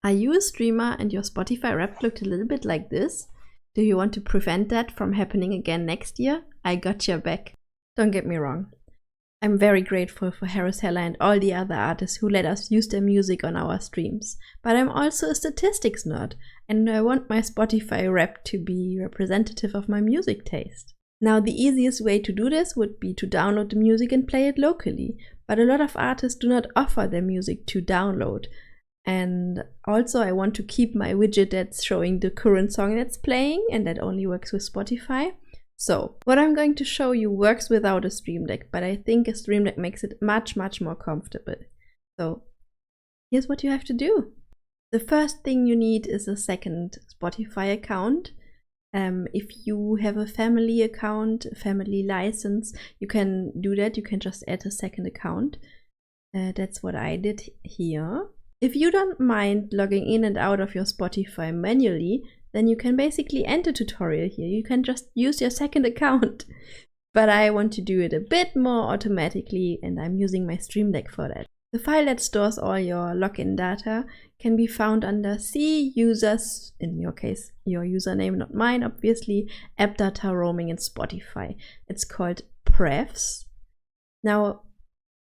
Are you a streamer and your Spotify Wrapped looked a little bit like this? Do you want to prevent that from happening again next year? I got your back. Don't get me wrong. I'm very grateful for HELLER and all the other artists who let us use their music on our streams. But I'm also a statistics nerd, and I want my Spotify Wrapped to be representative of my music taste. Now, the easiest way to do this would be to download the music and play it locally, but a lot of artists do not offer their music to download. And also I want to keep my widget that's showing the current song that's playing, and that only works with Spotify. So what I'm going to show you works without a Stream Deck, but I think a Stream Deck makes it much more comfortable. So here's what you have to do. The first thing you need is a second Spotify account. If you have a family account, a family license, you can do that. You can just add a second account. That's what I did here. If you don't mind logging in and out of your Spotify manually, then you can basically end a tutorial here. You can just use your second account. But I want to do it a bit more automatically, and I'm using my Stream Deck for that. The file that stores all your login data can be found under C users, in your case, your username, not mine, obviously, AppData, roaming, and Spotify. It's called prefs. Now,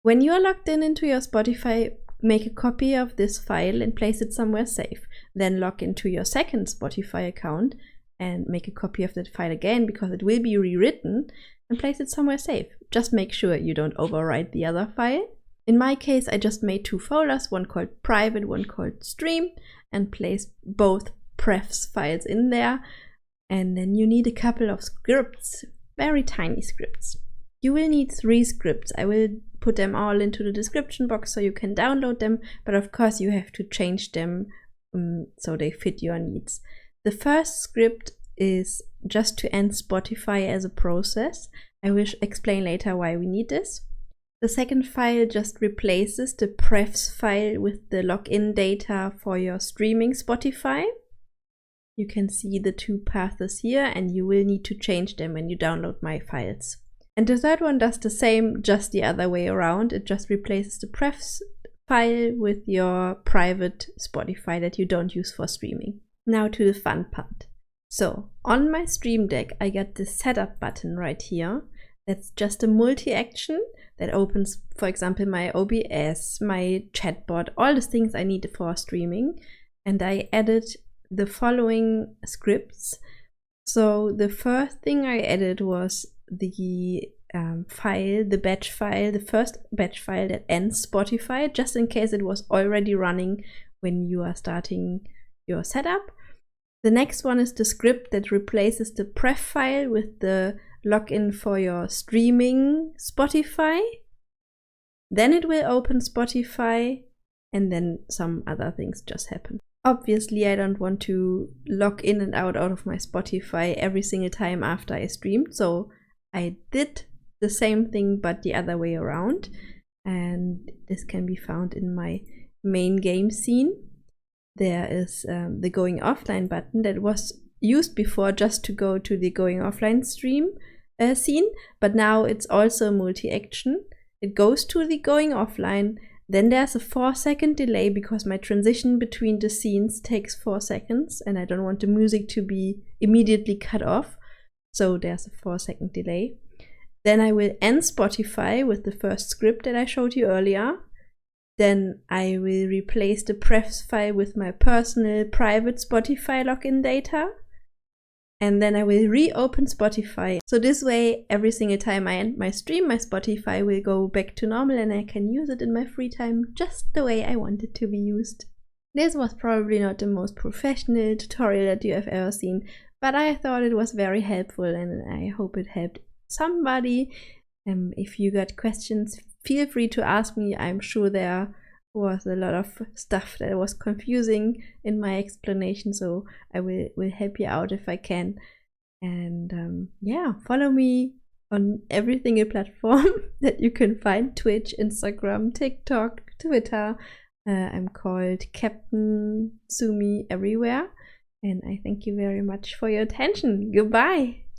when you are logged in into your Spotify, make a copy of this file and place it somewhere safe. Then log into your second Spotify account and make a copy of that file again, because it will be rewritten, and place it somewhere safe. Just make sure you don't overwrite the other file. In my case, I just made two folders, one called private, one called stream, and placed both prefs files in there. And then you need a couple of scripts, very tiny scripts. You will need 3 scripts. I will put them all into the description box so you can download them, but of course you have to change them so they fit your needs. The first script is just to end Spotify as a process. I will explain later why we need this. The second file just replaces the prefs file with the login data for your streaming Spotify. You can see the 2 paths here, and you will need to change them when you download my files. And the third one does the same, just the other way around. It just replaces the prefs file with your private Spotify that you don't use for streaming. Now to the fun part. So on my Stream Deck, I got the setup button right here. That's just a multi-action that opens, for example, my OBS, my chatbot, all the things I need for streaming. And I added the following scripts. So the first thing I added was the file, the batch file, the first batch file that ends Spotify, just in case it was already running when you are starting your setup. The next one is the script that replaces the pref file with the login for your streaming Spotify. Then it will open Spotify, and then some other things just happen. Obviously, I don't want to log in and out of my Spotify every single time after I streamed, so I did the same thing but the other way around, and this can be found in my main game scene. There is the going offline button that was used before just to go to the going offline stream scene, but now it's also multi-action. It goes to the going offline, then there's a 4-second delay because my transition between the scenes takes 4 seconds and I don't want the music to be immediately cut off. So there's a 4-second delay. Then I will end Spotify with the first script that I showed you earlier. Then I will replace the prefs file with my personal private Spotify login data. And then I will reopen Spotify. So this way, every single time I end my stream, my Spotify will go back to normal and I can use it in my free time just the way I want it to be used. This was probably not the most professional tutorial that you have ever seen, but I thought it was very helpful and I hope it helped somebody. If you got questions, feel free to ask me. I'm sure there was a lot of stuff that was confusing in my explanation, so I will help you out if I can. And yeah, follow me on every single platform that you can find: Twitch, Instagram, TikTok, Twitter. I'm called Captain Sumi everywhere, and I thank you very much for your attention. Goodbye.